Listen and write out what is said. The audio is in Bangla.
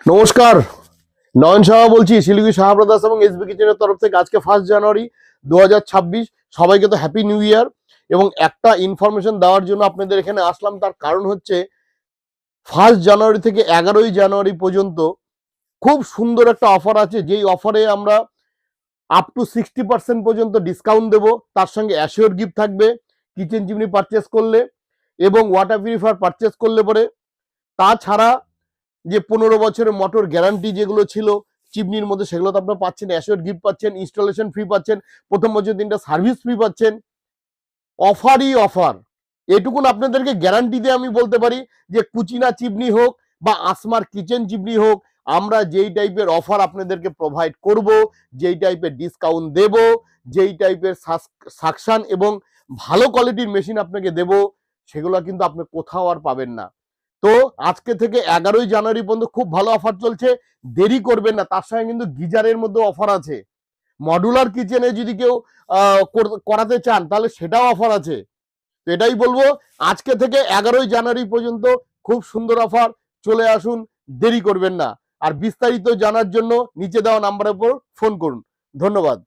নমস্কার, নয়ন সাহা বলছি শিলিগুড়ি সাহা ব্রাদার্স এবং এসবি কিচেনের তরফ থেকে। আজকে 1 জানুয়ারি 2026। সবাইকে তো হ্যাপি নিউ ইয়ার। এবং একটা ইনফরমেশন দেওয়ার জন্য আপনাদের এখানে আসলাম। তার কারণ হচ্ছে 1 জানুয়ারি থেকে 11 জানুয়ারি পর্যন্ত খুব সুন্দর একটা অফার আছে, যেই অফারে আমরা আপ টু 60% পর্যন্ত ডিসকাউন্ট দেবো। তার সঙ্গে অ্যাসিওর গিফট থাকবে কিচেন চিমনি পারচেস করলে এবং ওয়াটার পিউরিফায়ার পারচেস করলে পরে। তাছাড়া যে 15 বছরের মোটর গ্যারান্টি যেগুলো ছিল চিমনির মধ্যে, সেগুলো তো আপনারা পাচ্ছেন, অ্যাসিওর গিফট পাচ্ছেন, ইনস্টলেশন ফ্রি পাচ্ছেন, প্রথম বছর 3টা সার্ভিস ফ্রি পাচ্ছেন। অফারই অফার। এটুকুন আপনাদেরকে গ্যারান্টি দিয়ে আমি বলতে পারি যে কুচিনা চিমনি হোক বা আসমার কিচেন চিমনি হোক, আমরা যেই টাইপের অফার আপনাদেরকে প্রোভাইড করব, যেই টাইপের ডিসকাউন্ট দেব, যেই টাইপের সাকশন এবং ভালো কোয়ালিটির মেশিন আপনাকে দেব, সেগুলো কিন্তু আপনি কোথাও আর পাবেন না। তো আজকে থেকে 11 জানুয়ারি পর্যন্ত খুব ভালো অফার চলছে, দেরি করবেন না। তার সঙ্গে কিন্তু গিজারের মধ্যে অফার আছে। মডুলার কিচেনে যদি কেউ করাতে চান তাহলে সেটাও অফার আছে। তো এটাই বলবো, আজকে থেকে 11 জানুয়ারি পর্যন্ত খুব সুন্দর অফার। চলে আসুন, দেরি করবেন না। আর বিস্তারিত জানার জন্য নিচে দেওয়া নাম্বারের উপর ফোন করুন। ধন্যবাদ।